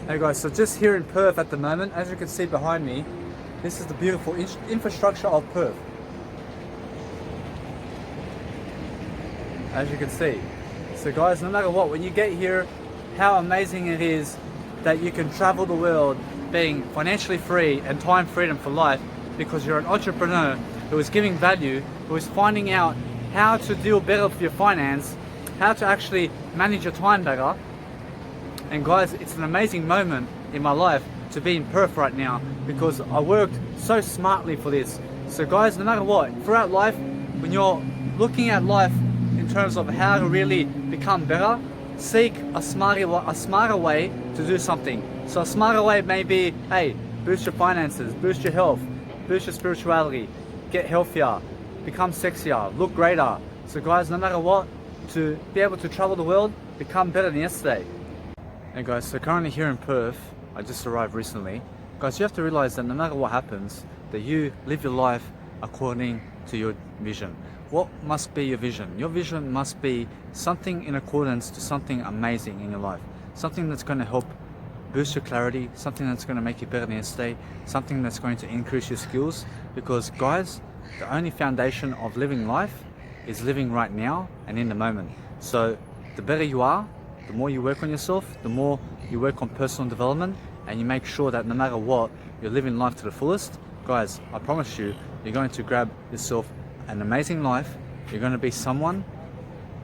Hey guys, so just here in Perth at the moment, as you can see behind me, this is the beautiful infrastructure of Perth. As you can see. So guys, no matter what, when you get here, how amazing it is that you can travel the world being financially free and time freedom for life, because you're an entrepreneur who is giving value, who is finding out how to deal better with your finance, how to actually manage your time better. And guys, it's an amazing moment in my life to be in Perth right now, because I worked so smartly for this. So guys, no matter what, throughout life, when you're looking at life in terms of how to really become better, seek a smarter way to do something. So a smarter way may be, hey, boost your finances, boost your health, boost your spirituality, get healthier, become sexier, look greater. So guys, no matter what, to be able to travel the world, become better than yesterday. Hey guys, so currently here in Perth, I just arrived recently. Guys, you have to realize that no matter what happens, that you live your life according to your vision. What must be your vision? Your vision must be something in accordance to something amazing in your life. Something that's going to help boost your clarity, something that's going to make you better than yesterday, something that's going to increase your skills. Because guys, the only foundation of living life is living right now and in the moment. So the better you are, the more you work on yourself, the more you work on personal development, and you make sure that no matter what, you're living life to the fullest. Guys, I promise you, you're going to grab yourself an amazing life. You're going to be someone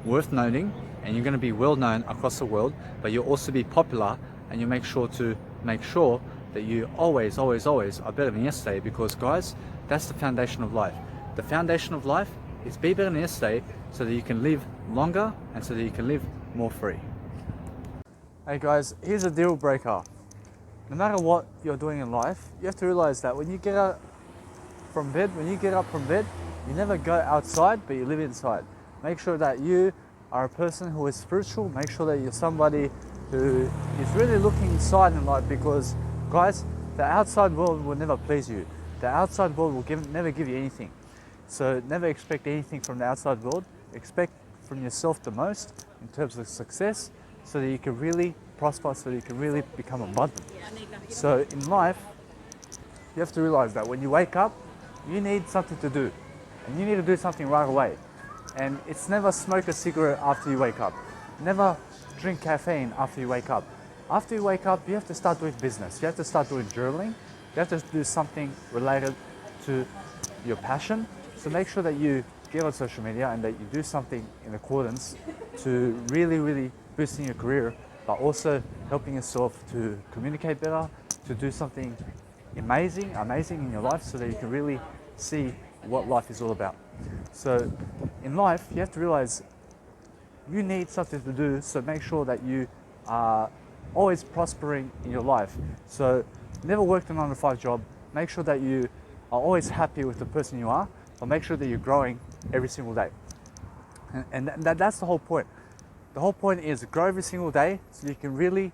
worth noting, and you're going to be well known across the world, but you'll also be popular, and you make sure that you always are better than yesterday, because guys, that's the foundation of life. The foundation of life is be better than yesterday, so that you can live longer and so that you can live more free. Hey guys, here's a deal breaker. No matter what you're doing in life, you have to realize that when you get up from bed, you never go outside, but you live inside. Make sure that you are a person who is spiritual. Make sure that you're somebody who is really looking inside in life, because guys, the outside world will never please you. The outside world will never give you anything. So never expect anything from the outside world. Expect from yourself the most in terms of success, so that you can really prosper, so that you can really become abundant. So in life, you have to realize that when you wake up, you need something to do, and you need to do something right away. And it's never smoke a cigarette after you wake up. Never drink caffeine after you wake up. After you wake up, you have to start doing business. You have to start doing journaling. You have to do something related to your passion. So make sure that you get on social media and that you do something in accordance to really boosting your career, but also helping yourself to communicate better, to do something amazing in your life, so that you can really see what life is all about. So in life, you have to realize you need something to do, so make sure that you are always prospering in your life. So never work a 9-to-5 job. Make sure that you are always happy with the person you are, but make sure that you're growing every single day. And that's the whole point. The whole point is grow every single day, so you can really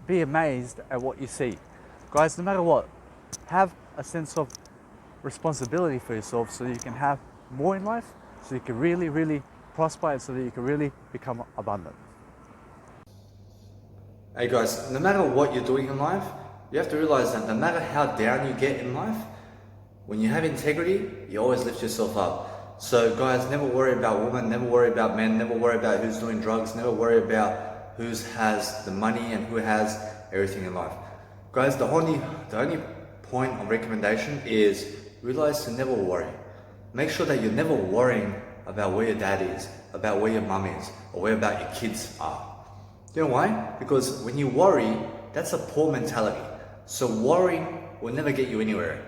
be amazed at what you see. Guys, no matter what, have a sense of responsibility for yourself, so that you can have more in life, so you can really prosper, and so that you can really become abundant. Hey guys, no matter what you're doing in life, you have to realize that no matter how down you get in life, when you have integrity, you always lift yourself up. So guys, never worry about women, never worry about men, never worry about who's doing drugs, never worry about who has the money and who has everything in life. Guys, the only point of recommendation is realize to never worry. Make sure that you're never worrying about where your dad is, about where your mum is, or where about your kids are. You know why? Because when you worry, that's a poor mentality. So worrying will never get you anywhere.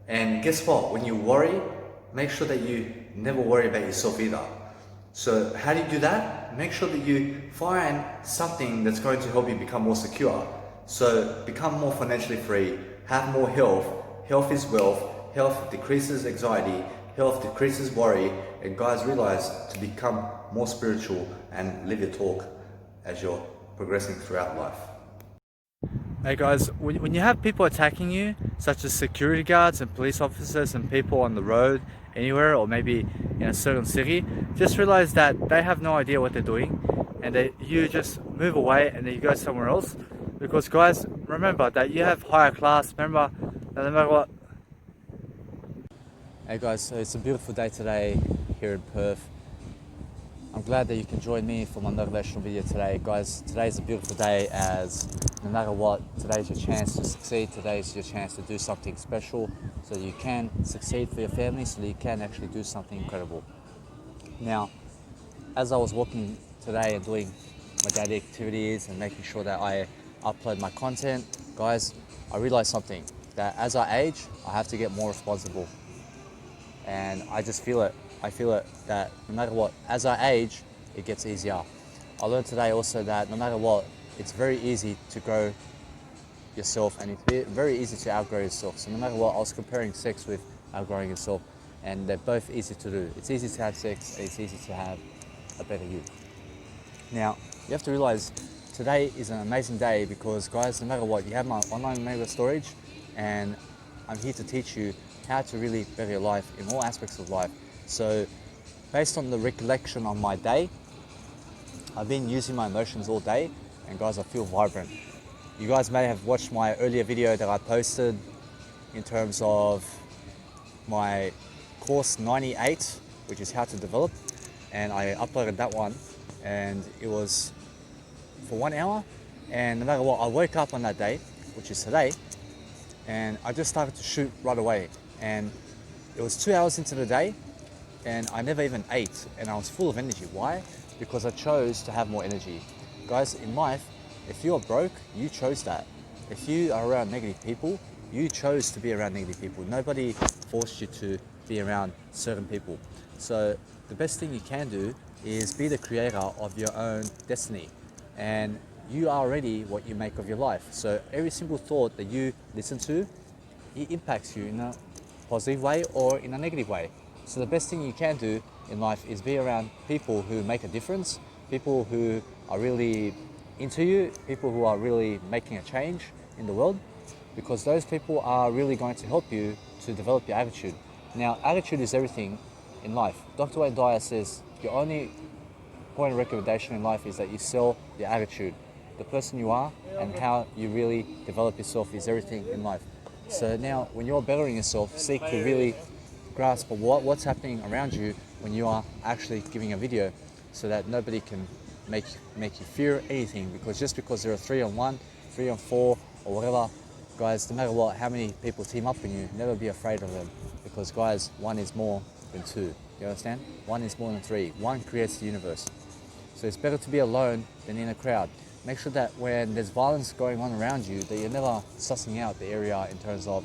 And guess what? When you worry, make sure that you never worry about yourself either. So how do you do that? Make sure that you find something that's going to help you become more secure. So become more financially free, have more health. Health is wealth. Health decreases anxiety. Health decreases worry. And guys, realize to become more spiritual and live your talk as you're progressing throughout life. Hey guys, when you have people attacking you, such as security guards and police officers and people on the road anywhere, or maybe in a certain city, just realize that they have no idea what they're doing, and that you just move away and then you go somewhere else. Because guys, remember that you have higher class. Remember that no matter what. Hey guys, so it's a beautiful day today here in Perth. I'm glad that you can join me for my motivational video today. Guys, today's a beautiful day, as no matter what, today's your chance to succeed. Today's your chance to do something special so that you can succeed for your family, so that you can actually do something incredible. Now, as I was walking today and doing my daily activities and making sure that I upload my content, guys, I realized something, that as I age, I have to get more responsible. And I just feel it. I feel it that no matter what, as I age, it gets easier. I learned today also that no matter what, it's very easy to grow yourself, and it's very easy to outgrow yourself. So no matter what, I was comparing sex with outgrowing yourself, and they're both easy to do. It's easy to have sex, and it's easy to have a better you. Now, you have to realize today is an amazing day because, guys, no matter what, you have my online mega storage, and I'm here to teach you how to really better your life in all aspects of life. So, based on the recollection of my day, I've been using my emotions all day, and guys, I feel vibrant. You guys may have watched my earlier video that I posted in terms of my course 98, which is how to develop, and I uploaded that one, and it was for 1 hour, and no matter what, I woke up on that day, which is today, and I just started to shoot right away, and it was 2 hours into the day, and I never even ate, and I was full of energy. Why? Because I chose to have more energy. Guys, in life, if you're broke, you chose that. If you are around negative people, you chose to be around negative people. Nobody forced you to be around certain people. So the best thing you can do is be the creator of your own destiny, and you are already what you make of your life. So every single thought that you listen to, it impacts you in a positive way or in a negative way. So the best thing you can do in life is be around people who make a difference, people who are really into you, people who are really making a change in the world, because those people are really going to help you to develop your attitude. Now, attitude is everything in life. Dr. Wayne Dyer says your only point of recommendation in life is that you sell your attitude. The person you are and how you really develop yourself is everything in life. So now, when you're bettering yourself, seek to really grasp of what's happening around you when you are actually giving a video, so that nobody can make you fear anything, because just because there are 3 on 1, 3 on 4, or whatever, guys, no matter what, how many people team up on you, never be afraid of them, because guys, 1 is more than 2. You understand? 1 is more than 3. 1 creates the universe. So it's better to be alone than in a crowd. Make sure that when there's violence going on around you, that you're never sussing out the area in terms of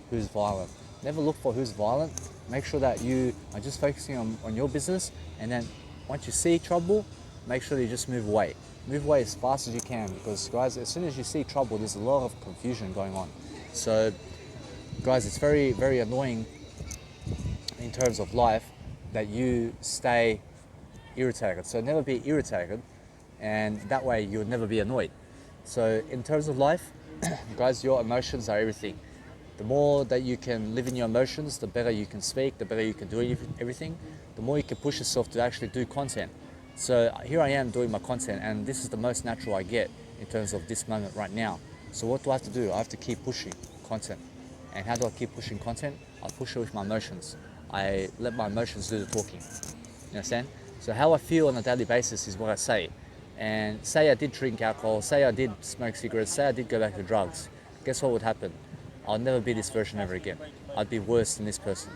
who's violent. Never look for who's violent. Make sure that you are just focusing on your business, and then once you see trouble, make sure that you just move away. Move away as fast as you can, because guys, as soon as you see trouble, there's a lot of confusion going on. So guys, it's very, very annoying in terms of life that you stay irritated. So never be irritated, and that way you'll never be annoyed. So in terms of life, guys, your emotions are everything. The more that you can live in your emotions, the better you can speak, the better you can do everything, the more you can push yourself to actually do content. So here I am doing my content, and this is the most natural I get in terms of this moment right now. So what do I have to do? I have to keep pushing content. And how do I keep pushing content? I push it with my emotions. I let my emotions do the talking. You understand? So how I feel on a daily basis is what I say. And say I did drink alcohol, say I did smoke cigarettes, say I did go back to drugs. Guess what would happen? I'll never be this version ever again. I'd be worse than this person.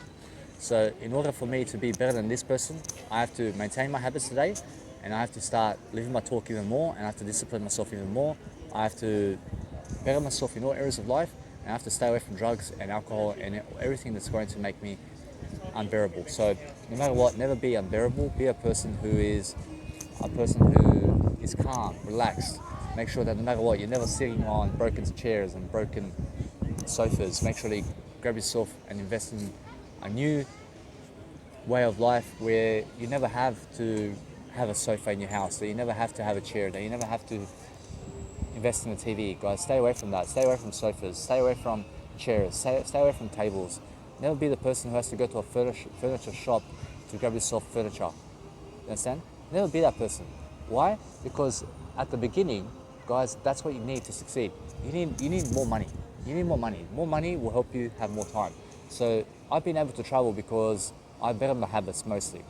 So in order for me to be better than this person, I have to maintain my habits today, and I have to start living my talk even more, and I have to discipline myself even more. I have to better myself in all areas of life, and I have to stay away from drugs and alcohol and everything that's going to make me unbearable. So no matter what, never be unbearable. Be a person who is calm, relaxed. Make sure that no matter what, you're never sitting on broken chairs and broken sofas. Make sure that you grab yourself and invest in a new way of life where you never have to have a sofa in your house, that you never have to have a chair, that you never have to invest in a TV. Guys, stay away from that. Stay away from sofas. Stay away from chairs. Stay away from tables. Never be the person who has to go to a furniture shop to grab yourself furniture. You understand? Never be that person. Why? Because at the beginning, guys, that's what you need to succeed. You need more money. You need more money. More money will help you have more time. So I've been able to travel because I better my habits mostly.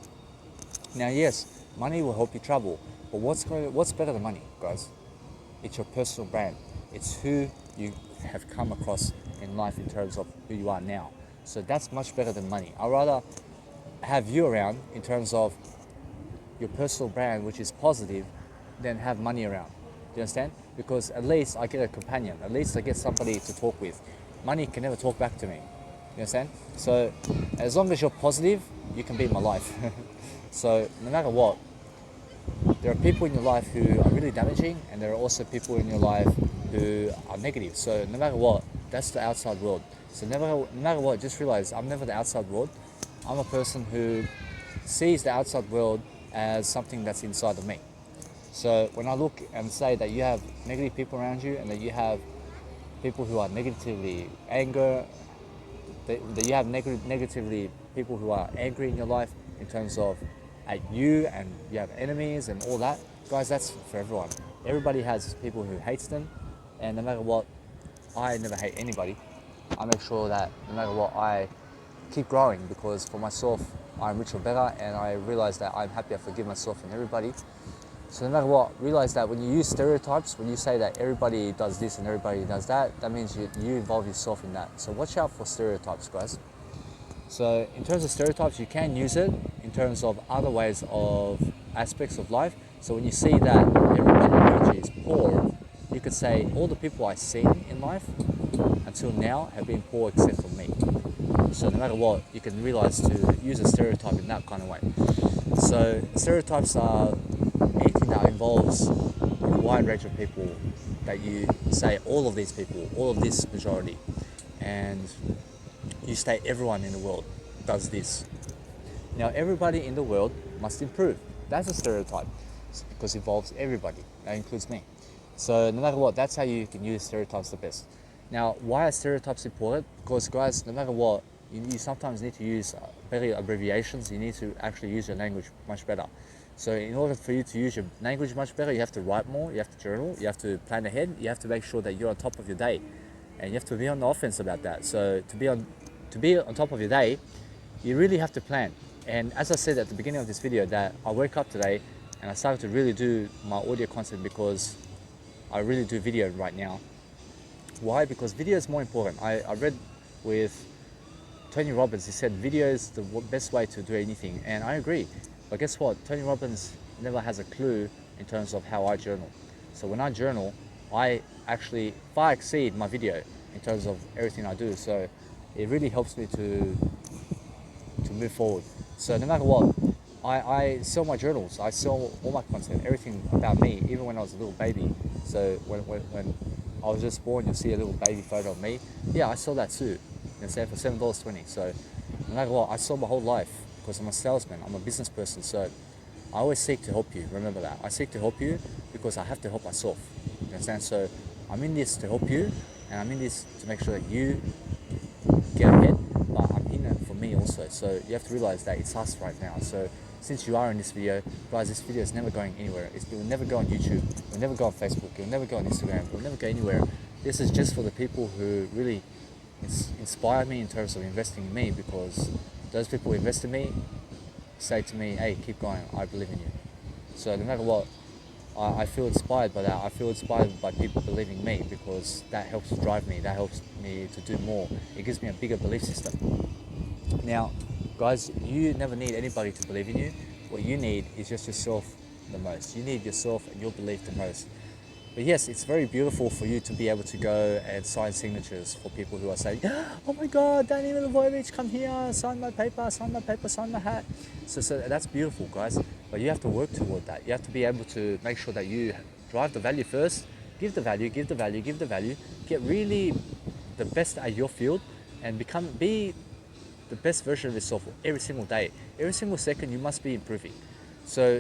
Now, yes, money will help you travel, but what's better than money, guys? It's your personal brand. It's who you have come across in life in terms of who you are now. So that's much better than money. I'd rather have you around in terms of your personal brand, which is positive, than have money around. Do you understand? Because at least I get a companion. At least I get somebody to talk with. Money can never talk back to me. You understand? So as long as you're positive, you can be in my life. So no matter what, there are people in your life who are really damaging, and there are also people in your life who are negative. So no matter what, that's the outside world. So no matter what, just realize I'm never the outside world. I'm a person who sees the outside world as something that's inside of me. So when I look and say that you have negative people around you, and that you have people who are negatively anger, that you have negatively people who are angry in your life in terms of at you, and you have enemies and all that, guys, that's for everyone. Everybody has people who hates them, and no matter what, I never hate anybody. I make sure that no matter what, I keep growing, because for myself, I'm richer better, and I realize that I'm happy I forgive myself and everybody. So no matter what, realize that when you use stereotypes, when you say that everybody does this and everybody does that, that means you involve yourself in that. So watch out for stereotypes, guys. So in terms of stereotypes, you can use it in terms of other ways of aspects of life. So when you see that everybody around you is poor, you could say all the people I've seen in life until now have been poor except for me. So no matter what, you can realize to use a stereotype in that kind of way. So stereotypes are anything that involves a wide range of people, that you say all of these people, all of this majority, and you say everyone in the world does this. Now everybody in the world must improve. That's a stereotype, because it involves everybody. That includes me. So no matter what, that's how you can use stereotypes the best. Now, why are stereotypes important? Because guys, no matter what, you sometimes need to use better abbreviations. You need to actually use your language much better. So in order for you to use your language much better, you have to write more, you have to journal, you have to plan ahead, you have to make sure that you're on top of your day. And you have to be on the offense about that. So to be on top of your day, you really have to plan. And as I said at the beginning of this video, that I woke up today and I started to really do my audio content, because I really do video right now. Why? Because video is more important. I read with Tony Robbins, he said video is the best way to do anything, and I agree. But guess what? Tony Robbins never has a clue in terms of how I journal. So when I journal, I actually far exceed my video in terms of everything I do. So it really helps me to move forward. So no matter what, I sell my journals, I sell all my content, everything about me, even when I was a little baby. So when I was just born, you'll see a little baby photo of me. Yeah, I sell that too. You know, for $7.20. So no matter what, I sell my whole life, because I'm a salesman, I'm a business person. So I always seek to help you. Remember that. I seek to help you because I have to help myself. You understand? So I'm in this to help you, and I'm in this to make sure that you get ahead, but I'm in it for me also. So you have to realize that it's us right now. So since you are in this video, guys, this video is never going anywhere. It will never go on YouTube, it will never go on Facebook, it will never go on Instagram, it will never go anywhere. This is just for the people who really inspire me in terms of investing in me, because those people who invest in me say to me, hey, keep going, I believe in you. So no matter what, I feel inspired by that. I feel inspired by people believing in me, because that helps drive me, that helps me to do more. It gives me a bigger belief system. Now, guys, you never need anybody to believe in you. What you need is just yourself the most. You need yourself and your belief the most. But yes, it's very beautiful for you to be able to go and sign signatures for people who are saying, oh my God, Danny Milivojevic, come here, sign my paper, sign my hat. So that's beautiful, guys. But you have to work toward that. You have to be able to make sure that you drive the value first, give the value, get really the best at your field, and be the best version of yourself every single day. Every single second, you must be improving. So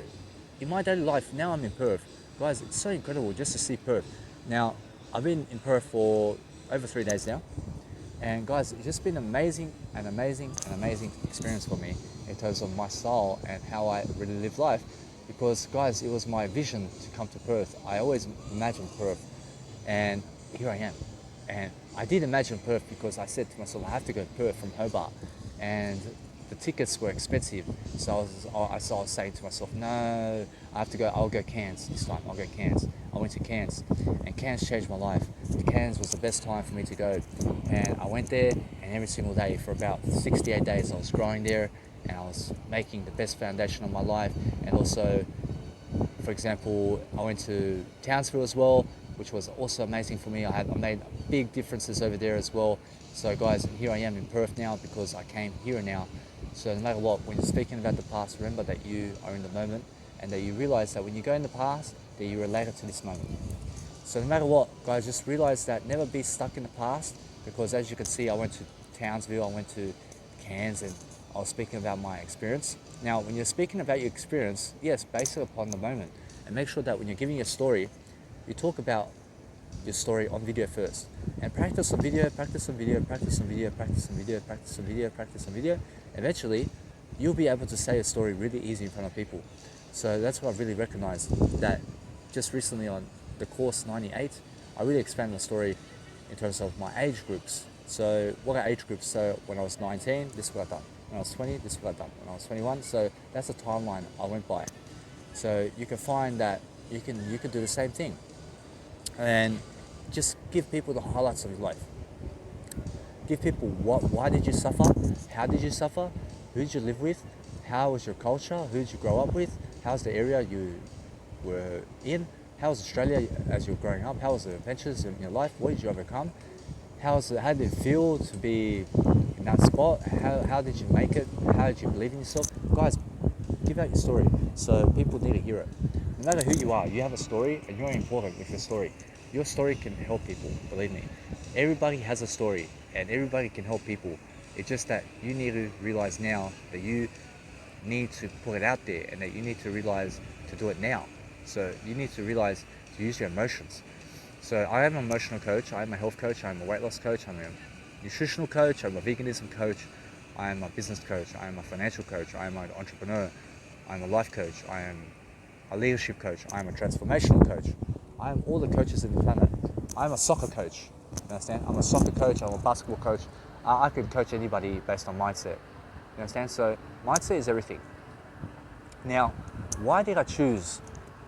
in my daily life, now I'm in Perth. Guys, it's so incredible just to see Perth. Now, I've been in Perth for over 3 days now. And guys, it's just been an amazing experience for me in terms of my style and how I really live life. because guys, it was my vision to come to Perth. I always imagined Perth, and here I am. And I did imagine Perth because I said to myself, I have to go to Perth from Hobart, and the tickets were expensive. So I was saying to myself, no, I have to go. I'll go Cairns this time. I'll go Cairns. I went to Cairns, and Cairns changed my life. Cairns was the best time for me to go, and I went there, and every single day for about 68 days I was growing there, and I was making the best foundation of my life. And also, for example, I went to Townsville as well, which was also amazing for me. I made big differences over there as well. So guys, here I am in Perth now because I came here and now. So no matter what, when you're speaking about the past, remember that you are in the moment, and that you realize that when you go in the past, that you relate it to this moment. So no matter what, guys, just realize that never be stuck in the past, because as you can see, I went to Townsville, I went to Cairns, and I was speaking about my experience. Now, when you're speaking about your experience, yes, base it upon the moment, and make sure that when you're giving your story, you talk about your story on video first, and practice on video, practice on video, practice on video, practice on video, practice on video, practice on video. Eventually, you'll be able to say a story really easy in front of people. So that's what I've really recognized, that just recently on the course 98, I really expanded the story in terms of my age groups. So what are age groups? So when I was 19, this is what I've done. When I was 20, this is what I've done. When I was 21, so that's the timeline I went by. So you can find that you can do the same thing, and just give people the highlights of your life. Give people why did you suffer, how did you suffer, who did you live with, how was your culture, who did you grow up with, how's the area you were in, how was Australia as you were growing up, how was the adventures in your life, what did you overcome, how did it feel to be in that spot, how did you make it, how did you believe in yourself. Guys, give out your story, so people need to hear it. No matter who you are, you have a story, and you're important with your story. Your story can help people, believe me. Everybody has a story, and everybody can help people. It's just that you need to realize now that you need to put it out there, and that you need to realize to do it now. So you need to realize to use your emotions. So I am an emotional coach, I am a health coach, I am a weight loss coach, I'm a nutritional coach, I'm a veganism coach, I am a business coach, I am a financial coach, I am an entrepreneur, I am a life coach, I am a leadership coach, I am a transformational coach. I am all the coaches in the planet. I'm a soccer coach, you understand? I'm a soccer coach, I'm a basketball coach. I can coach anybody based on mindset, you understand? So mindset is everything. Now, why did I choose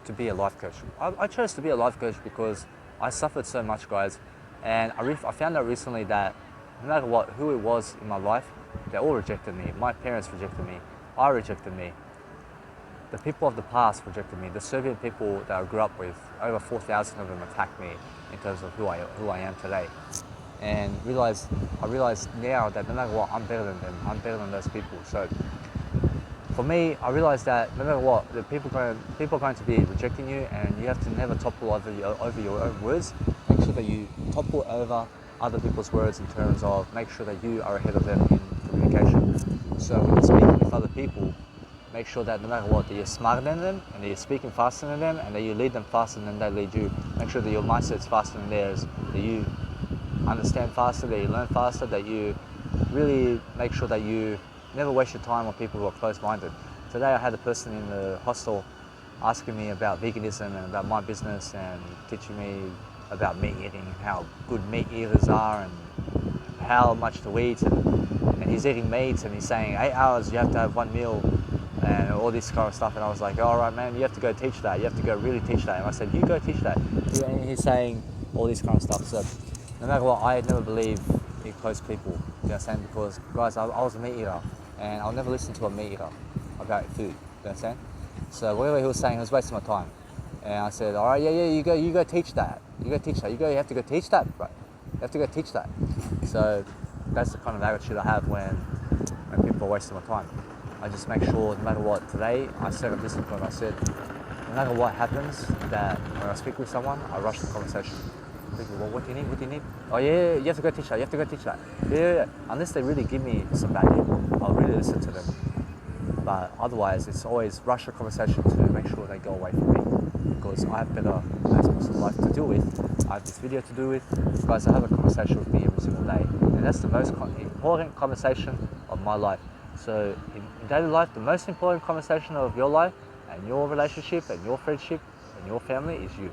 to be a life coach? I chose to be a life coach because I suffered so much, guys, and I found out recently that no matter what, who it was in my life, they all rejected me. My parents rejected me, I rejected me. The people of the past rejected me. The Serbian people that I grew up with, over 4,000 of them attacked me in terms of who I am today. And I realized now that no matter what, I'm better than them. I'm better than those people. So for me, I realized that no matter what, the people are going to be rejecting you, and you have to never topple over your own words. Make sure that you topple over other people's words in terms of make sure that you are ahead of them in communication. So when you're speaking with other people, make sure that no matter what, that you're smarter than them, and that you're speaking faster than them, and that you lead them faster than they lead you. Make sure that your mindset's faster than theirs, that you understand faster, that you learn faster, that you really make sure that you never waste your time on people who are closed-minded. Today I had a person in the hostel asking me about veganism and about my business, and teaching me about meat eating, how good meat eaters are, and how much to eat, and he's eating meat, and he's saying 8 hours you have to have one meal, and all this kind of stuff. And I was like, all right, man, you have to go teach that. You have to go really teach that. And I said, you go teach that. And he's saying all this kind of stuff. So no matter what, I never believe in close people. You know what I'm saying? Because, guys, I was a meat eater, and I'll never listen to a meat eater about food. You know what I'm saying? So whatever he was saying, he was wasting my time. And I said, all right, yeah, you go teach that. You go teach that. You have to go teach that, bro. You have to go teach that. So that's the kind of attitude I have when people are wasting my time. I just make sure, no matter what, today I set a discipline. I said, no matter what happens, that when I speak with someone, I rush the conversation. Well, what do you need? What do you need? Oh yeah, you have to go teach that. You have to go teach that. Yeah. Unless they really give me some value, I'll really listen to them. But otherwise, it's always rush the conversation to make sure they go away from me, because I have better aspects of life to deal with. I have this video to do with. Guys, I have a conversation with me every single day, and that's the most important conversation of my life. So in daily life, the most important conversation of your life and your relationship and your friendship and your family is you.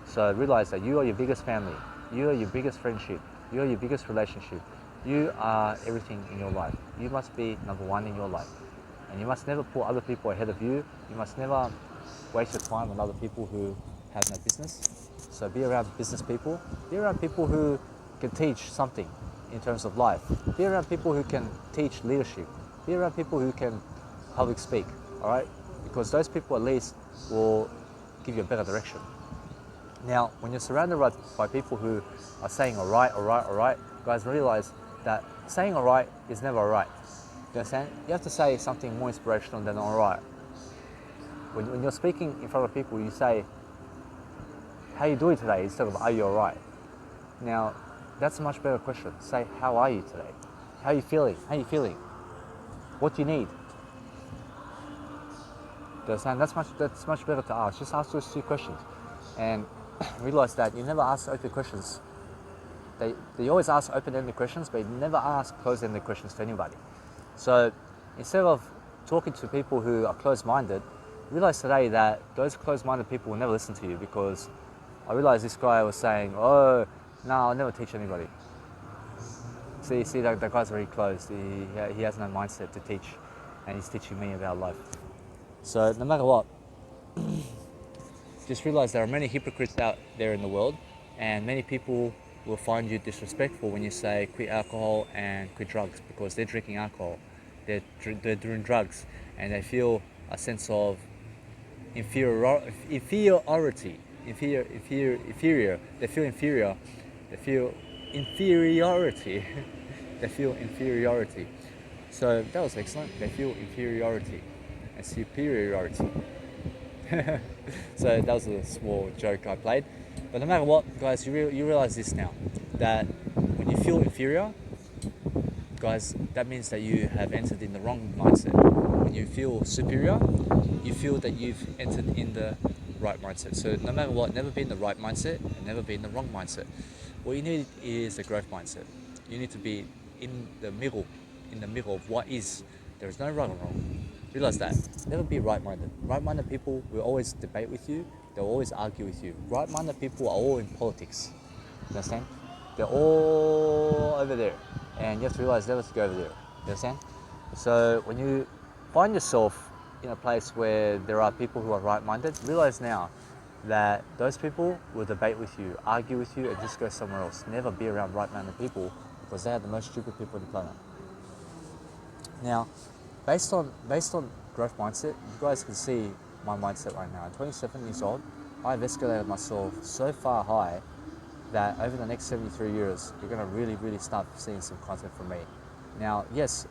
So realize that you are your biggest family, you are your biggest friendship, you are your biggest relationship. You are everything in your life. You must be number one in your life. And you must never put other people ahead of you. You must never waste your time on other people who have no business. So be around business people. Be around people who can teach something in terms of life. Be around people who can teach leadership. Be around people who can public speak, all right? Because those people at least will give you a better direction. Now, when you're surrounded by people who are saying all right, guys, realize that saying all right is never all right. You understand? You have to say something more inspirational than all right. When you're speaking in front of people, you say, how you doing today, instead of are you all right? Now, that's a much better question. Say, how are you today? How are you feeling? How are you feeling? What do you need? You understand? That's much better to ask. Just ask those two questions. And realize that you never ask open questions. They always ask open-ended questions, but you never ask closed-ended questions to anybody. So instead of talking to people who are closed-minded, realize today that those closed-minded people will never listen to you, because I realized this guy was saying, oh, no, I'll never teach anybody. See, that guy's very closed. He has no mindset to teach, and he's teaching me about life. So no matter what, just realize there are many hypocrites out there in the world, and many people will find you disrespectful when you say quit alcohol and quit drugs, because they're drinking alcohol, they're doing drugs, and they feel a sense of inferiority. They feel inferior. They feel inferiority. They feel inferiority. So that was excellent. They feel inferiority and superiority. So that was a small joke I played. But no matter what, guys, you realize this now, that when you feel inferior, guys, that means that you have entered in the wrong mindset. When you feel superior, you feel that you've entered in the right mindset. So no matter what, never be in the right mindset and never be in the wrong mindset. What you need is a growth mindset. You need to be in the middle of what is. There is no right or wrong. Realize that. Never be right-minded. Right-minded people will always debate with you. They'll always argue with you. Right-minded people are all in politics. You understand? They're all over there. And you have to realize never to go over there. You understand? So when you find yourself in a place where there are people who are right-minded, realize now that those people will debate with you, argue with you, and just go somewhere else. Never be around right-minded people, because they are the most stupid people on the planet. Now, based on growth mindset, you guys can see my mindset right now. I'm 27 years old. I've escalated myself so far high that over the next 73 years, you're going to really start seeing some content from me. Now, yes,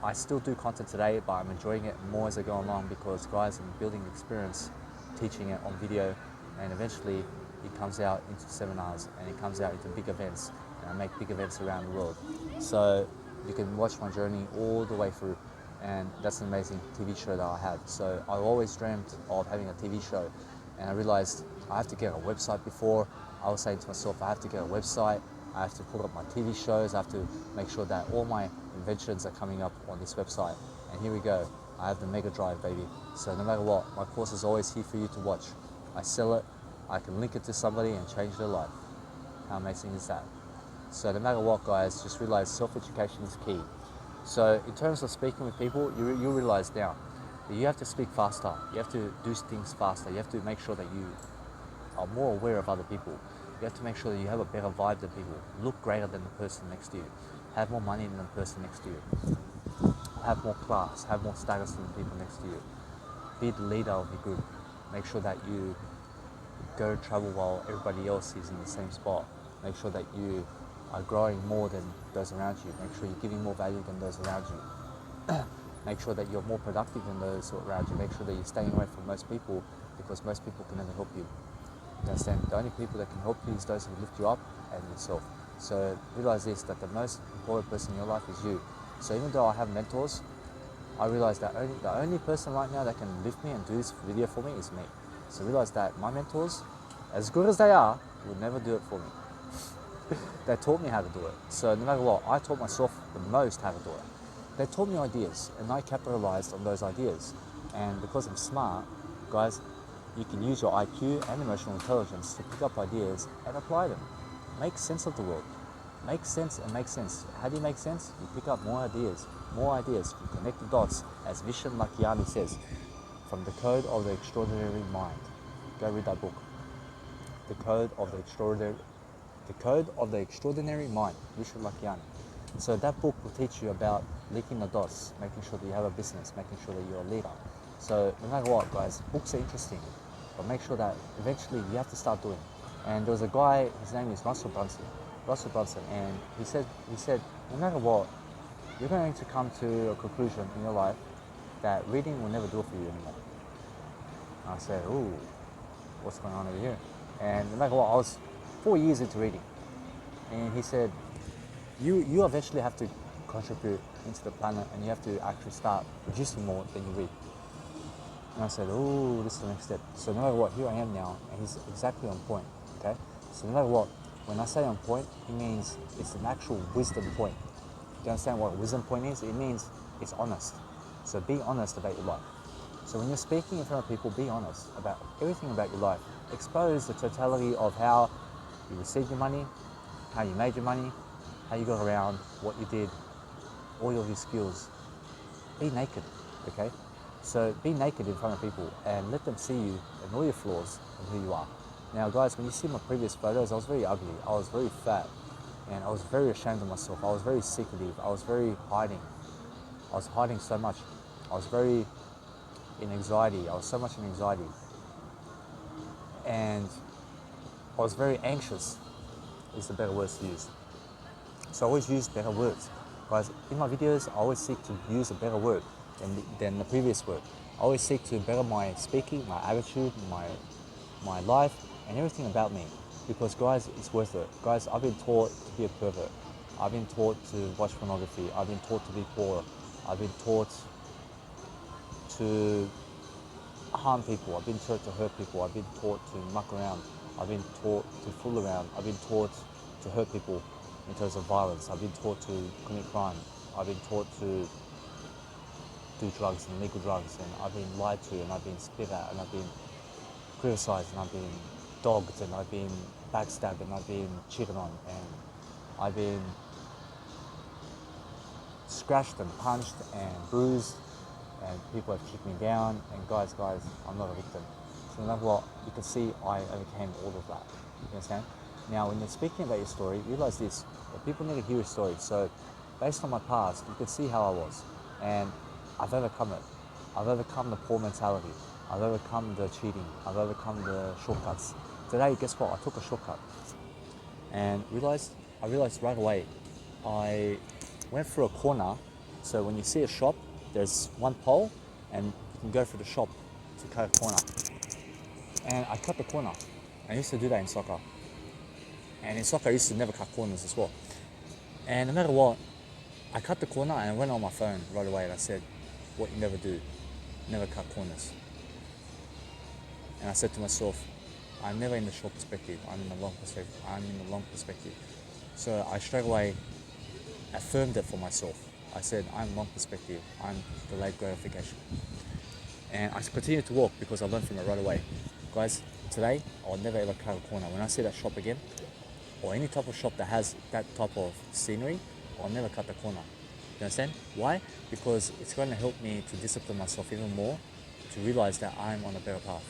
I still do content today, but I'm enjoying it more as I go along, because, guys, I'm building experience, teaching it on video, and eventually it comes out into seminars, and it comes out into big events, and I make big events around the world. So you can watch my journey all the way through, and that's an amazing TV show that I have. So I always dreamt of having a TV show, and I realized I have to get a website before. I was saying to myself, I have to get a website, I have to put up my TV shows, I have to make sure that all my inventions are coming up on this website. And here we go, I have the Mega Drive, baby. So no matter what, my course is always here for you to watch. I sell it, I can link it to somebody and change their life. How amazing is that? So no matter what, guys, just realize self-education is key. So in terms of speaking with people, you realize now that you have to speak faster. You have to do things faster. You have to make sure that you are more aware of other people. You have to make sure that you have a better vibe than people. Look greater than the person next to you. Have more money than the person next to you. Have more class. Have more status than the people next to you. Be the leader of your group. Make sure that you go travel while everybody else is in the same spot. Make sure that you are growing more than those around you. Make sure you're giving more value than those around you. Make sure that you're more productive than those around you. Make sure that you're staying away from most people, because most people can never help you. You understand? The only people that can help you is those who lift you up and yourself. So realize this, that the most important person in your life is you. So even though I have mentors, I realize that the only person right now that can lift me and do this video for me is me. So realize that my mentors, as good as they are, will never do it for me. They taught me how to do it. So no matter what, I taught myself the most how to do it. They taught me ideas, and I capitalized on those ideas. And because I'm smart, Guys, you can use your IQ and emotional intelligence to pick up ideas and apply them. Make sense of the world. Make sense and make sense. How do you make sense? You pick up more ideas. You connect the dots, as Vishen Lakhiani says, from the Code of the Extraordinary Mind. Go read that book. The Code of the Extraordinary Mind, Vishen Lakhiani. So that book will teach you about linking the dots, making sure that you have a business, making sure that you're a leader. So no matter what, guys, books are interesting, but make sure that eventually you have to start doing. And there was a guy, his name is Russell Brunson, and he said, no matter what, you're going to come to a conclusion in your life that reading will never do it for you anymore. And I said, ooh, what's going on over here? And no matter what, I was 4 years into reading, and he said, you eventually have to contribute into the planet, and you have to actually start producing more than you read. And I said, oh, this is the next step. So no matter what, here I am now, and he's exactly on point, okay? So no matter what, when I say on point, it means it's an actual wisdom point. Do you understand what a wisdom point is? It means it's honest. So be honest about your life. So when you're speaking in front of people, be honest about everything about your life. Expose the totality of how you received your money, how you made your money, how you got around, what you did, all of your skills. Be naked, okay? So be naked in front of people and let them see you and all your flaws and who you are. Now guys, when you see my previous photos, I was very ugly, I was very fat, and I was very ashamed of myself. I was very secretive, I was very hiding. I was hiding so much. I was very in anxiety, I was so much in anxiety. And I was very anxious, is the better words to use. So I always use better words. Guys, in my videos, I always seek to use a better word than the previous word. I always seek to better my speaking, my attitude, my life, and everything about me. Because guys, it's worth it. Guys, I've been taught to be a pervert. I've been taught to watch pornography. I've been taught to be poor. I've been taught to harm people. I've been taught to hurt people. I've been taught to muck around. I've been taught to fool around. I've been taught to hurt people in terms of violence. I've been taught to commit crime. I've been taught to do drugs and illegal drugs, and I've been lied to, and I've been spit at, and I've been criticized, and I've been dogged, and I've been backstabbed, and I've been cheated on, and I've been scratched and punched and bruised, and people have kicked me down. And guys, I'm not a victim. So no matter what, you can see I overcame all of that. You understand? Now, when you're speaking about your story, realize this, that people need to hear your story. So based on my past, you can see how I was, and I've overcome it. I've overcome the poor mentality. I've overcome the cheating. I've overcome the shortcuts. Today, guess what? I took a shortcut, and I realized right away. I went through a corner. So when you see a shop, there's one pole, and you can go through the shop to cut a corner. And I cut the corner. I used to do that in soccer. And in soccer, I used to never cut corners as well. And no matter what, I cut the corner and I went on my phone right away, and I said, what you never do, never cut corners. And I said to myself, I'm never in the short perspective, I'm in the long perspective. So I straight away affirmed it for myself. I said, I'm long perspective, I'm delayed gratification. And I continued to walk because I learned from it right away. Guys, today, I'll never ever cut a corner. When I see that shop again, or any type of shop that has that type of scenery, I'll never cut the corner. You understand? Why? Because it's going to help me to discipline myself even more, to realize that I'm on a better path.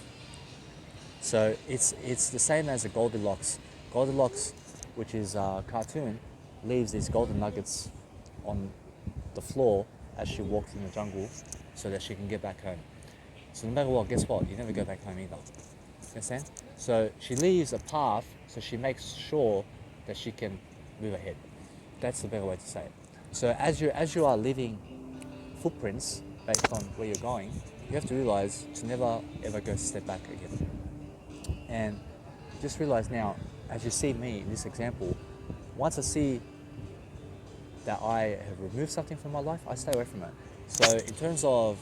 So it's the same as a Goldilocks. Goldilocks, which is a cartoon, leaves these golden nuggets on the floor as she walks in the jungle so that she can get back home. So no matter what, guess what? You never go back home either. You understand? So she leaves a path, so she makes sure that she can move ahead. That's the better way to say it. So as you are leaving footprints based on where you're going, you have to realize to never ever go step back again. And just realize now, as you see me in this example, once I see that I have removed something from my life, I stay away from it. So in terms of,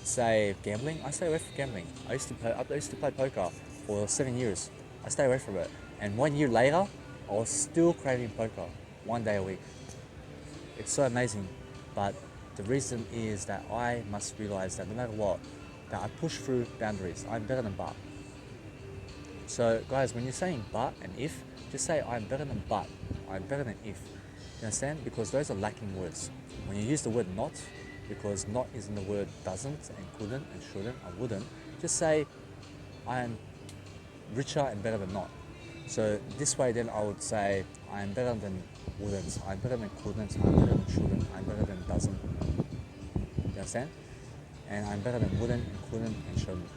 say, gambling, I stay away from gambling. I used to play poker for 7 years. I stay away from it. And 1 year later, I was still craving poker 1 day a week. It's so amazing. But the reason is that I must realize that no matter what, that I push through boundaries. I'm better than but. So guys, when you're saying but and if, just say I'm better than but, I'm better than if. You understand? Because those are lacking words. When you use the word not, because not is in the word doesn't and couldn't and shouldn't and wouldn't, just say I am richer and better than not. So this way then I would say I am better than wouldn't, I'm better than couldn't, I'm better than shouldn't, I'm better than doesn't. You understand? And I'm better than wouldn't and couldn't and shouldn't.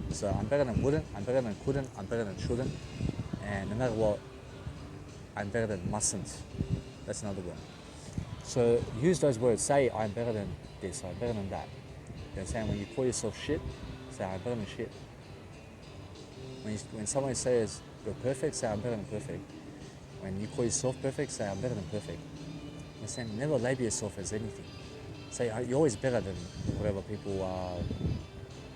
So I'm better than wouldn't, I'm better than couldn't, I'm better than shouldn't, and no matter what, I'm better than mustn't. That's another one. So use those words. Say I'm better than this, I'm better than that. You understand? When you call yourself shit, say I'm better than shit. When someone says you're perfect, say I'm better than perfect. When you call yourself perfect, say I'm better than perfect. You understand? Never label yourself as anything. Say you're always better than whatever people are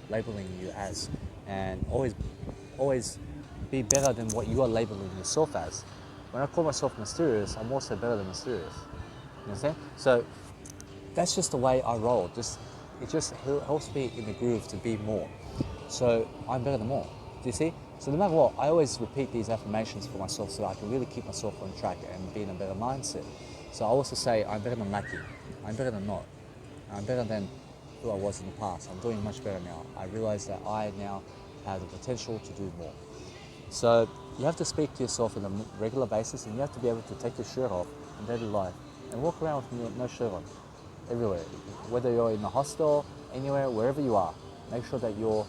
labeling you as, and always be better than what you are labeling yourself as. When I call myself mysterious, I'm also better than mysterious. You understand? So that's just the way I roll. It just helps me in the groove to be more. So I'm better than more. Do you see? So no matter what, I always repeat these affirmations for myself so that I can really keep myself on track and be in a better mindset. So I also say I'm better than lucky. I'm better than not. I'm better than who I was in the past. I'm doing much better now. I realize that I now have the potential to do more. So you have to speak to yourself on a regular basis, and you have to be able to take your shirt off in daily life and walk around with no shirt on everywhere. Whether you're in the hostel, anywhere, wherever you are, make sure that you're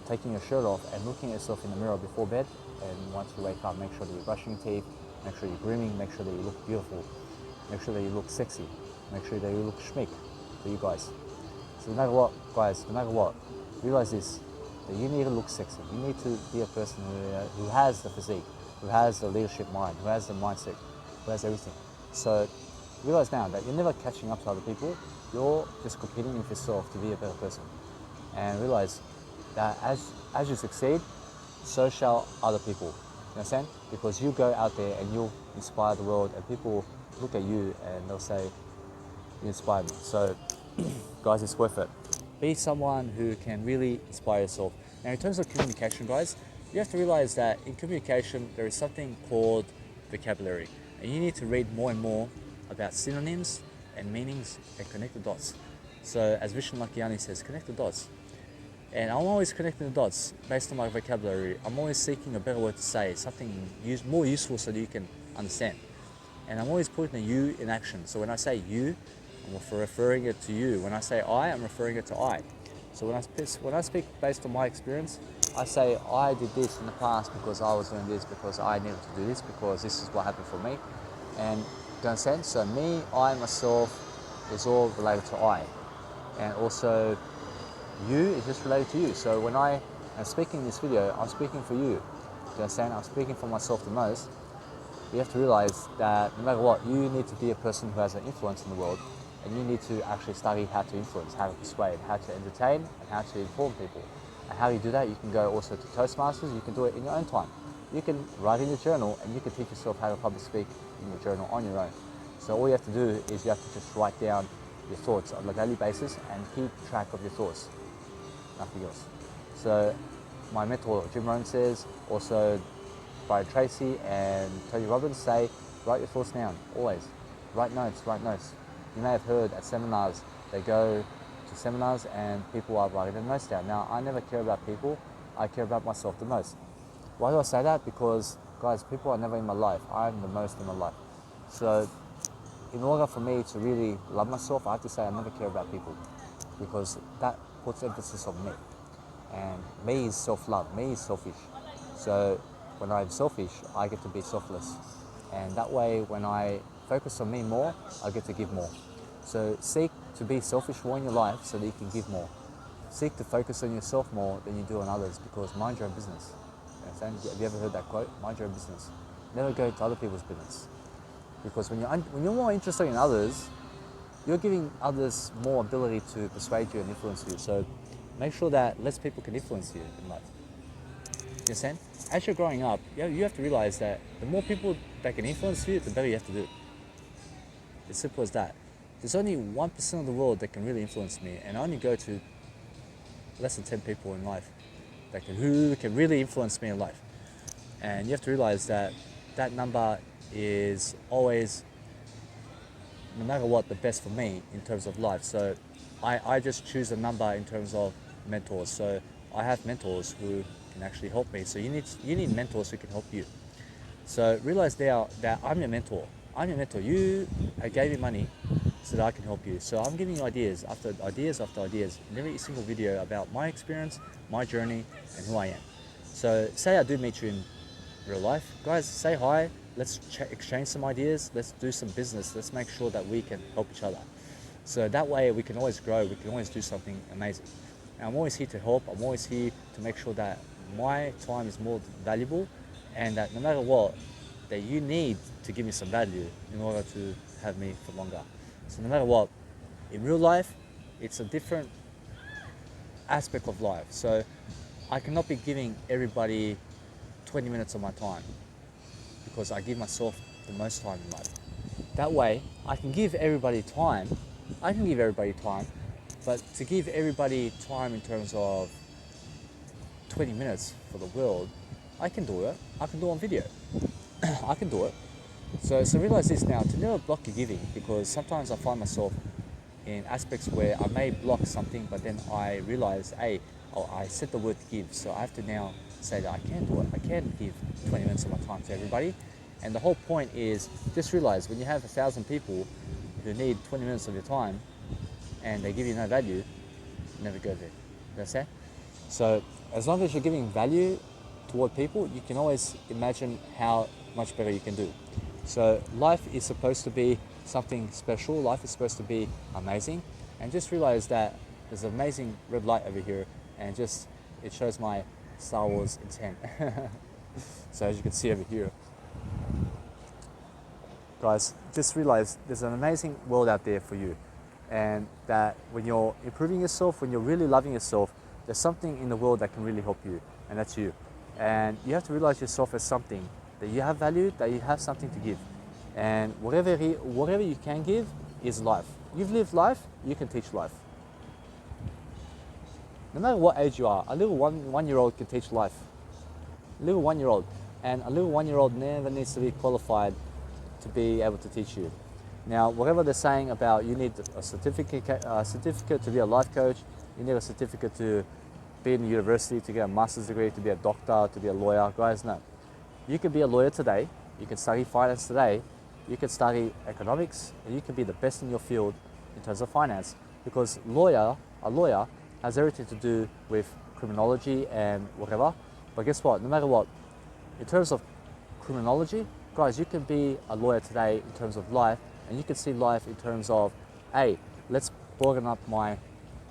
taking your shirt off and looking at yourself in the mirror before bed. And once you wake up, make sure that you're brushing your teeth, make sure you're grooming, make sure that you look beautiful, make sure that you look sexy, make sure that you look schmick for you guys. So no matter what, guys, no matter what, realize this, that you need to look sexy. You need to be a person who has the physique, who has the leadership mind, who has the mindset, who has everything. So realize now that you're never catching up to other people, you're just competing with yourself to be a better person. And realize that as you succeed, so shall other people. You understand? Because you go out there and you'll inspire the world, and people look at you and they'll say, you inspire me. So guys, it's worth it. Be someone who can really inspire yourself. Now in terms of communication, guys, you have to realize that in communication there is something called vocabulary, and you need to read more and more about synonyms and meanings and connect the dots. So as Vishen Lakhiani says, connect the dots. And I'm always connecting the dots based on my vocabulary. I'm always seeking a better word to say, something more useful so that you can understand. And I'm always putting the you in action. So when I say you, I'm referring it to you. When I say I, I'm referring it to I. So when I speak based on my experience, I say I did this in the past because I was doing this, because I needed to do this, because this is what happened for me. And do you understand? So me, I, myself is all related to I. And also you is just related to you. So when I am speaking in this video, I'm speaking for you. Do you understand? I'm speaking for myself the most. You have to realize that no matter what, you need to be a person who has an influence in the world, and you need to actually study how to influence, how to persuade, how to entertain, and how to inform people. And how you do that, you can go also to Toastmasters, you can do it in your own time. You can write in your journal, and you can teach yourself how to public speak in your journal on your own. So all you have to do is you have to just write down your thoughts on a daily basis and keep track of your thoughts, nothing else. So my mentor Jim Rohn says, also Brian Tracy and Tony Robbins say, write your thoughts down, always. Write notes, write notes. You may have heard at seminars, they go to seminars and people are writing their notes down. Now, I never care about people, I care about myself the most. Why do I say that? Because, guys, people are never in my life. I'm the most in my life. So, in order for me to really love myself, I have to say I never care about people, because that puts emphasis on me. And me is self-love, me is selfish. So, when I'm selfish, I get to be selfless. And that way, when I focus on me more, I get to give more. So seek to be selfish more in your life so that you can give more. Seek to focus on yourself more than you do on others, because mind your own business. You know, have you ever heard that quote? Mind your own business. Never go to other people's business. Because when you're more interested in others, you're giving others more ability to persuade you and influence you. So make sure that less people can influence you in life. You understand? As you're growing up, you have to realize that the more people that can influence you, the better you have to do. It's simple as that. There's only 1% of the world that can really influence me, and I only go to less than 10 people in life who can really influence me in life. And you have to realize that that number is always, no matter what, the best for me in terms of life. So I just choose a number in terms of mentors. So I have mentors who can actually help me. So you need mentors who can help you. So realize now that I'm your mentor. I'm your mentor. You gave me money so that I can help you. So I'm giving you ideas after ideas after ideas in every single video about my experience, my journey, and who I am. So say I do meet you in real life. Guys, say hi. Let's exchange some ideas. Let's do some business. Let's make sure that we can help each other. So that way we can always grow. We can always do something amazing. And I'm always here to help. I'm always here to make sure that my time is more valuable, and that no matter what, that you need to give me some value in order to have me for longer. So no matter what, in real life, it's a different aspect of life. So I cannot be giving everybody 20 minutes of my time, because I give myself the most time in life. That way, I can give everybody time. But to give everybody time in terms of 20 minutes for the world, I can do it. I can do it on video. I can do it. So realize this now, to never block your giving, because sometimes I find myself in aspects where I may block something, but then I realize, hey, I said the word give, so I have to now say that I can do it. I can give 20 minutes of my time to everybody. And the whole point is, just realize when you have 1,000 people who need 20 minutes of your time and they give you no value, never go there. You understand? So as long as you're giving value toward people, you can always imagine how much better you can do. So life is supposed to be something special. Life is supposed to be amazing. And just realize that there's an amazing red light over here, and just it shows my Star Wars intent. So as you can see over here, guys, just realize there's an amazing world out there for you, and that when you're improving yourself, when you're really loving yourself, there's something in the world that can really help you, and that's you. And you have to realize yourself as something that you have value, that you have something to give, and whatever you can give is life. You've lived life, you can teach life. No matter what age you are, a little one-year-old can teach life. A little one-year-old, and a little one-year-old never needs to be qualified to be able to teach you. Now, whatever they're saying about you need a certificate to be a life coach, you need a certificate to be in the university, to get a master's degree, to be a doctor, to be a lawyer. Guys, no. You can be a lawyer today, you can study finance today, you can study economics, and you can be the best in your field in terms of finance, because a lawyer has everything to do with criminology and whatever. But guess what? No matter what, in terms of criminology, guys, you can be a lawyer today in terms of life, and you can see life in terms of, hey, let's broaden up my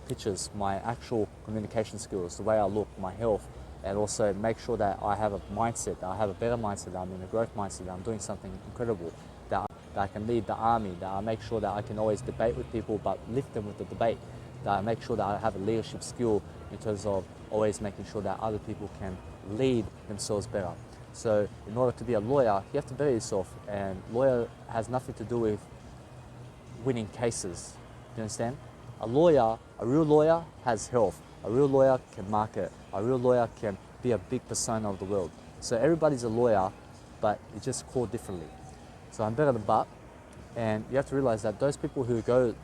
pictures, my actual communication skills, the way I look, my health, and also make sure that I have a mindset, that I have a better mindset, that I'm in a growth mindset, that I'm doing something incredible, that I can lead the army, that I make sure that I can always debate with people, but lift them with the debate, that I make sure that I have a leadership skill in terms of always making sure that other people can lead themselves better. So in order to be a lawyer, you have to better yourself, and lawyer has nothing to do with winning cases. Do you understand? A real lawyer has health. A real lawyer can market. A real lawyer can be a big persona of the world. So everybody's a lawyer, but it's just called differently. So I'm better than Butt, and you have to realize that those people who go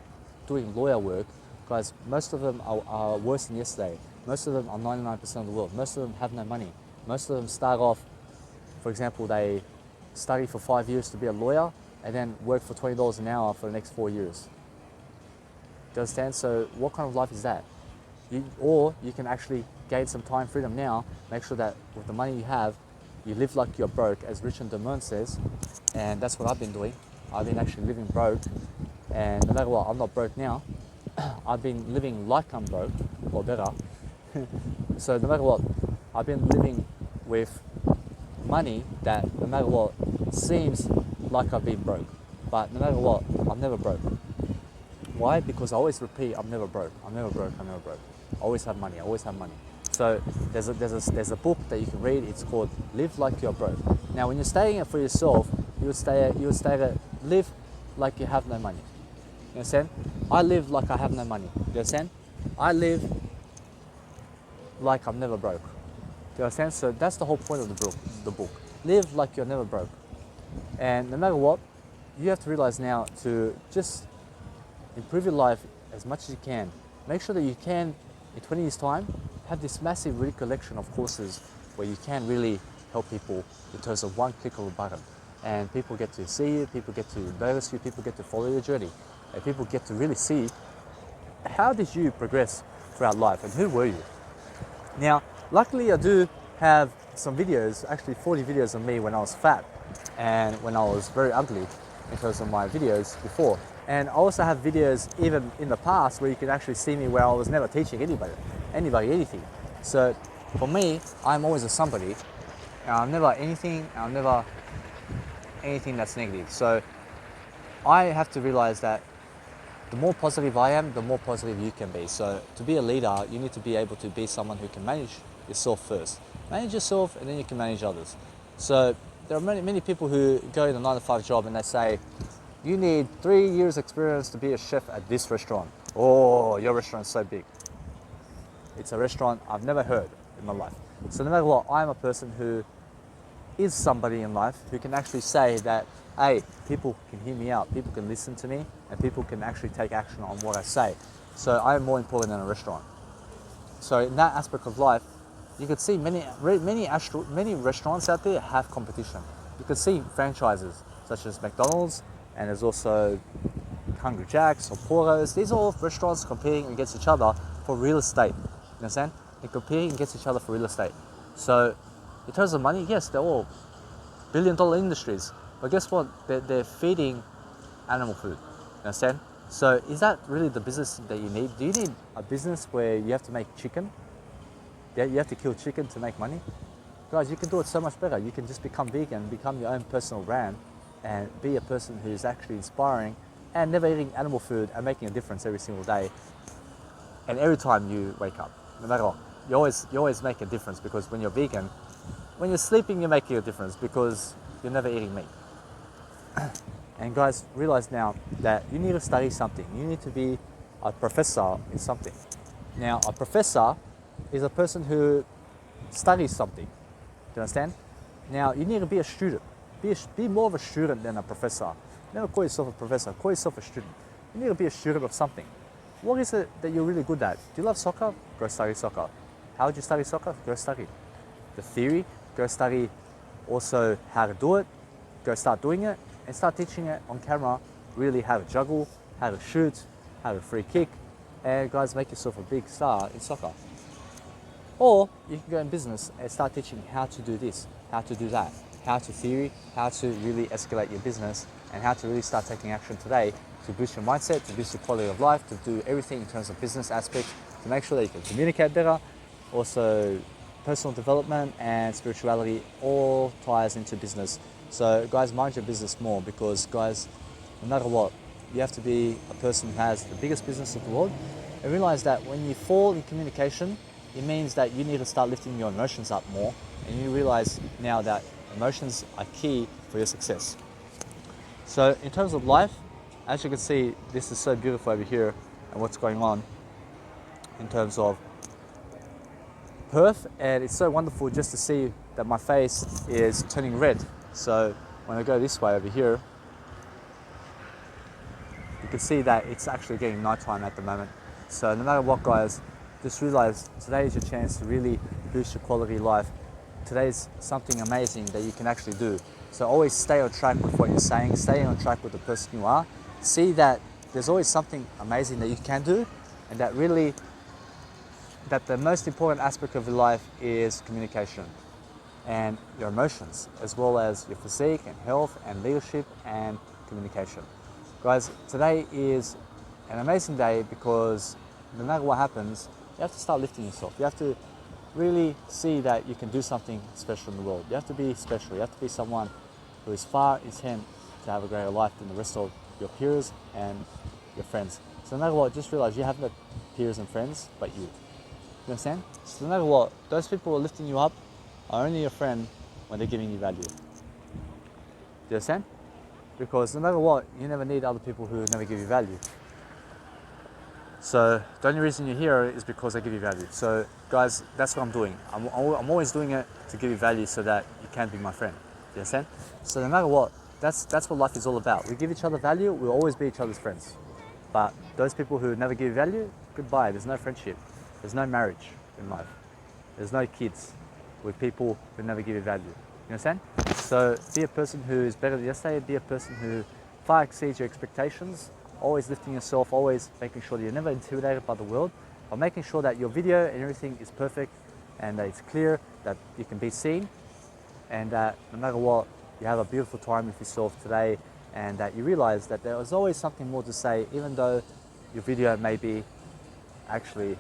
doing lawyer work, guys, most of them are worse than yesterday. Most of them are 99% of the world. Most of them have no money. Most of them start off, for example, they study for 5 years to be a lawyer and then work for $20 an hour for the next 4 years. Do you understand? So what kind of life is that? Or you can actually gain some time freedom now, make sure that with the money you have, you live like you're broke, as Richard Demern says, and that's what I've been doing. I've been actually living broke, and no matter what, I'm not broke now. I've been living like I'm broke, or better. So no matter what, I've been living with money that no matter what seems like I've been broke, but no matter what, I'm never broke. Why? Because I always repeat, I'm never broke. I'm never broke. I'm never broke. I always have money. I always have money. So there's a book that you can read. It's called Live Like You're Broke. Now, when you're stating it for yourself, you would state it, live like you have no money. You understand? I live like I have no money. You understand? I live like I'm never broke. Do you understand? So that's the whole point of the book. Live like you're never broke. And no matter what, you have to realize now to just improve your life as much as you can. Make sure that you can, in 20 years' time, have this massive recollection of courses where you can really help people in terms of one click of a button. And people get to see you, people get to notice you, people get to follow your journey. And people get to really see how did you progress throughout life and who were you. Now, luckily I do have some videos, actually 40 videos of me when I was fat and when I was very ugly in terms of my videos before. And I also have videos even in the past where you can actually see me where I was never teaching anybody anything. So for me, I'm always a somebody, and I'm never anything that's negative. So I have to realize that the more positive I am, the more positive you can be. So to be a leader, you need to be able to be someone who can manage yourself first. Manage yourself and then you can manage others. So there are many people who go in a 9-to-5 job and they say, you need 3 years experience to be a chef at this restaurant. Oh, your restaurant's so big. It's a restaurant I've never heard in my life. So no matter what, I'm a person who is somebody in life who can actually say that, hey, people can hear me out, people can listen to me, and people can actually take action on what I say. So I'm more important than a restaurant. So in that aspect of life, you could see many restaurants out there have competition. You could see franchises such as McDonald's, and there's also Hungry Jack's or Porto's. These are all restaurants competing against each other for real estate. You understand? They're competing against each other for real estate. So in terms of money, yes, they're all billion-dollar industries. But guess what? They're feeding animal food. You understand? So is that really the business that you need? Do you need a business where you have to make chicken? Yeah, you have to kill chicken to make money? Guys, you can do it so much better. You can just become vegan, become your own personal brand, and be a person who's actually inspiring and never eating animal food and making a difference every single day. And every time you wake up, no matter what, you always make a difference, because when you're vegan, when you're sleeping, you're making a difference because you're never eating meat. And guys, realize now that you need to study something. You need to be a professor in something. Now, a professor is a person who studies something. Do you understand? Now, you need to be a student. Be more of a student than a professor. Never call yourself a professor, call yourself a student. You need to be a student of something. What is it that you're really good at? Do you love soccer? Go study soccer. How would you study soccer? Go study the theory, go study also how to do it, go start doing it, and start teaching it on camera, really how to juggle, how to shoot, how to free kick, and guys, make yourself a big star in soccer. Or you can go in business and start teaching how to do this, how to do that, how to theory, how to really escalate your business, and how to really start taking action today to boost your mindset, to boost your quality of life, to do everything in terms of business aspects, to make sure that you can communicate better. Also, personal development and spirituality all ties into business. So guys, mind your business more, because guys, no matter what, you have to be a person who has the biggest business in the world, and realize that when you fall in communication, it means that you need to start lifting your emotions up more, and you realize now that emotions are key for your success. So in terms of life, as you can see, this is so beautiful over here and what's going on in terms of Perth, and it's so wonderful just to see that my face is turning red. So when I go this way over here, you can see that it's actually getting nighttime at the moment. So no matter what, guys, just realize today is your chance to really boost your quality of life. Today's something amazing that you can actually do. So always stay on track with what you're saying, stay on track with the person you are. See that there's always something amazing that you can do, and that the most important aspect of your life is communication and your emotions, as well as your physique and health and leadership and communication. Guys, today is an amazing day, because no matter what happens, you have to start lifting yourself. You have to really see that you can do something special in the world. You have to be special. You have to be someone who is far intent to have a greater life than the rest of your peers and your friends. So no matter what, just realize you have no peers and friends but you. You understand? So no matter what, those people who are lifting you up are only your friend when they're giving you value. Do you understand? Because no matter what, you never need other people who never give you value. So the only reason you're here is because I give you value. So guys, that's what I'm doing. I'm always doing it to give you value so that you can be my friend. You understand? So no matter what, that's what life is all about. We give each other value, we'll always be each other's friends. But those people who never give you value, goodbye. There's no friendship. There's no marriage in life. There's no kids with people who never give you value. You understand? So be a person who is better than yesterday. Be a person who far exceeds your expectations. Always lifting yourself, always making sure that you're never intimidated by the world, but making sure that your video and everything is perfect and that it's clear, that you can be seen, and that no matter what, you have a beautiful time with yourself today, and that you realize that there is always something more to say, even though your video may be actually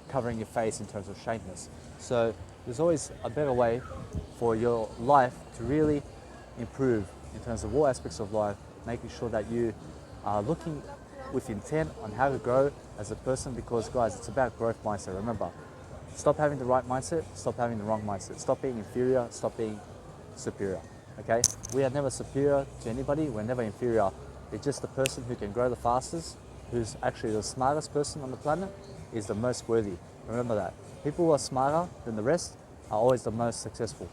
covering your face in terms of shameness. So there's always a better way for your life to really improve in terms of all aspects of life, making sure that you are looking with intent on how to grow as a person, because guys, it's about growth mindset. Remember, stop having the right mindset, stop having the wrong mindset, stop being inferior, stop being superior. Okay? We are never superior to anybody, we're never inferior. It's just the person who can grow the fastest, who's actually the smartest person on the planet, is the most worthy. Remember that. People who are smarter than the rest are always the most successful.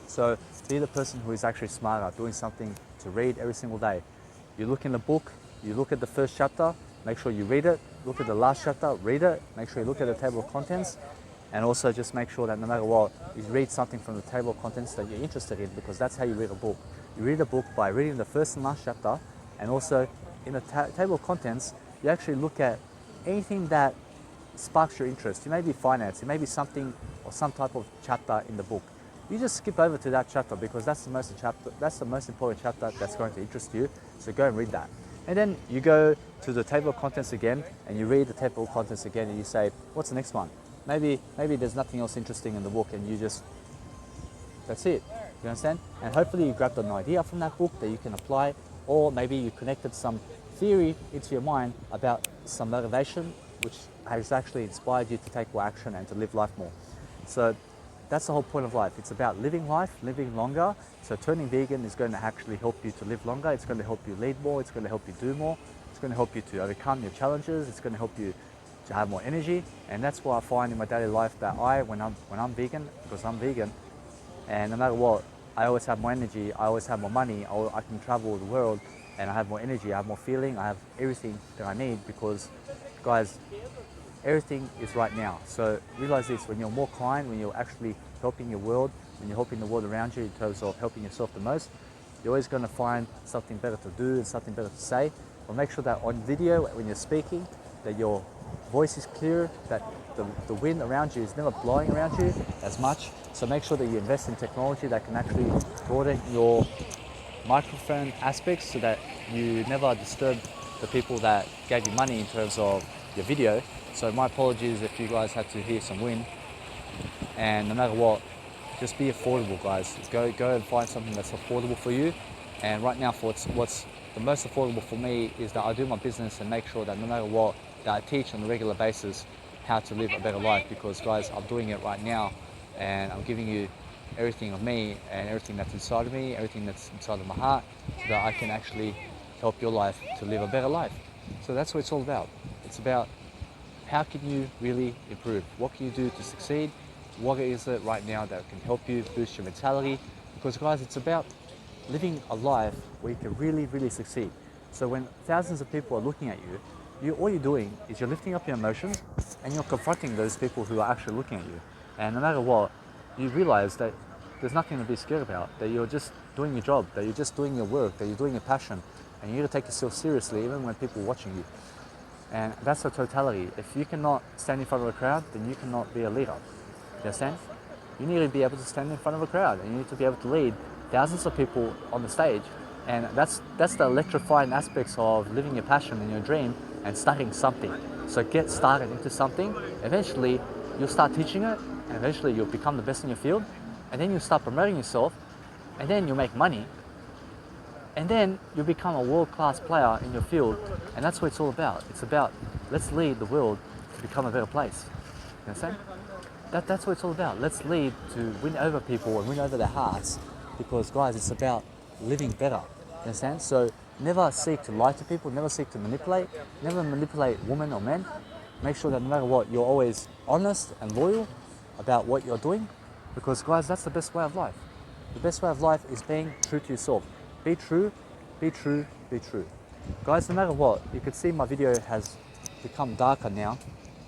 So be the person who is actually smarter, doing something to read every single day. You look in the book, you look at the first chapter, make sure you read it, look at the last chapter, read it, make sure you look at the table of contents, and also just make sure that no matter what, you read something from the table of contents that you're interested in, because that's how you read a book. You read a book by reading the first and last chapter, and also in the table of contents, you actually look at anything that sparks your interest. It may be finance, it may be something or some type of chapter in the book. You just skip over to that chapter because that's the most important chapter that's going to interest you. So go and read that. And then you go to the table of contents again and you read the table of contents again and you say, what's the next one? Maybe there's nothing else interesting in the book and you just, that's it. You understand? And hopefully you grabbed an idea from that book that you can apply, or maybe you connected some theory into your mind about some motivation which has actually inspired you to take more action and to live life more. So that's the whole point of life. It's about living life, living longer. So turning vegan is going to actually help you to live longer. It's going to help you lead more. It's going to help you do more. It's going to help you to overcome your challenges. It's going to help you to have more energy. And that's what I find in my daily life, that when I'm vegan, because I'm vegan, and no matter what, I always have more energy. I always have more money. I can travel the world and I have more energy. I have more feeling. I have everything that I need because, guys, everything is right now. So realize this, when you're more kind, when you're actually helping your world, when you're helping the world around you in terms of helping yourself the most, you're always going to find something better to do and something better to say. But make sure that on video, when you're speaking, that your voice is clear, that the wind around you is never blowing around you as much. So make sure that you invest in technology that can actually broaden your microphone aspects so that you never disturb the people that gave you money in terms of your video. So my apologies if you guys had to hear some wind. And no matter what, just be affordable, guys. Go and find something that's affordable for you. And right now, for what's the most affordable for me is that I do my business and make sure that no matter what, that I teach on a regular basis how to live a better life. Because guys, I'm doing it right now, and I'm giving you everything of me and everything that's inside of me, everything that's inside of my heart, so that I can actually help your life to live a better life. So that's what it's all about. It's about how can you really improve? What can you do to succeed? What is it right now that can help you boost your mentality? Because guys, it's about living a life where you can really, really succeed. So when thousands of people are looking at you, all you're doing is you're lifting up your emotions and you're confronting those people who are actually looking at you. And no matter what, you realize that there's nothing to be scared about, that you're just doing your job, that you're just doing your work, that you're doing your passion, and you need to take yourself seriously even when people are watching you. And that's the totality. If you cannot stand in front of a crowd, then you cannot be a leader. You understand? You need to be able to stand in front of a crowd, and you need to be able to lead thousands of people on the stage. And that's the electrifying aspects of living your passion and your dream and starting something. So get started into something. Eventually, you'll start teaching it, and eventually you'll become the best in your field. And then you'll start promoting yourself, and then you'll make money. And then you'll become a world-class player in your field, and that's what it's all about. It's about, let's lead the world to become a better place. You understand? That's what it's all about. Let's lead to win over people and win over their hearts, because guys, it's about living better. You understand? So Never seek to lie to people, never seek to manipulate, never manipulate women or men. Make sure that no matter what, you're always honest and loyal about what you're doing, because guys, that's the best way of life. The best way of life is being true to yourself. Be true, be true, be true. Guys, no matter what, you can see my video has become darker now,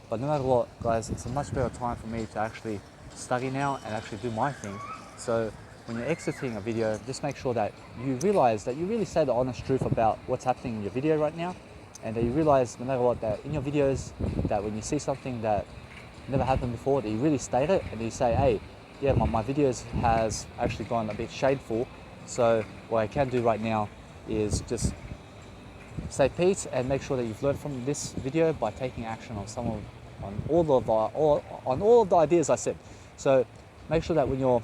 but no matter what, guys, it's a much better time for me to actually study now and actually do my thing. So when you're exiting a video, just make sure that you realize that you really say the honest truth about what's happening in your video right now, and that you realize no matter what, that in your videos, that when you see something that never happened before, that you really state it, and you say, hey, yeah, my videos has actually gone a bit shadeful, so what I can do right now is just say peace and make sure that you've learned from this video by taking action on all of the ideas I said. So make sure that when you're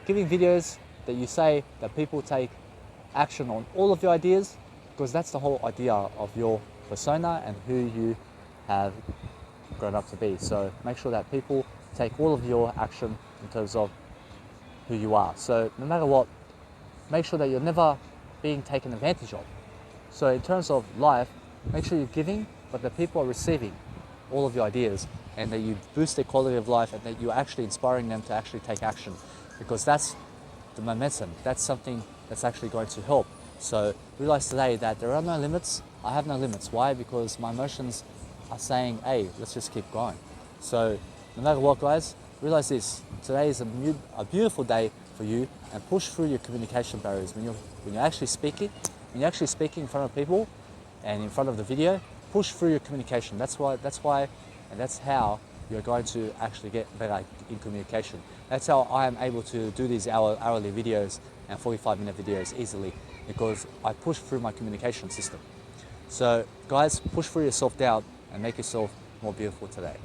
giving videos that you say that people take action on all of your ideas, because that's the whole idea of your persona and who you have grown up to be. So make sure that people take all of your action in terms of who you are. So no matter what, make sure that you're never being taken advantage of. So in terms of life, make sure you're giving, but that people are receiving all of your ideas, and that you boost their quality of life, and that you're actually inspiring them to actually take action, because that's the momentum. That's something that's actually going to help. So realize today that there are no limits. I have no limits. Why? Because my emotions are saying, hey, let's just keep going. So no matter what, guys, realize this. Today is a beautiful day for you, and push through your communication barriers. When you're actually speaking, in front of people and in front of the video, push through your communication. That's why, and that's how you're going to actually get better in communication. That's how I am able to do these hourly videos and 45-minute videos easily, because I push through my communication system. So guys, push through your self-doubt and make yourself more beautiful today.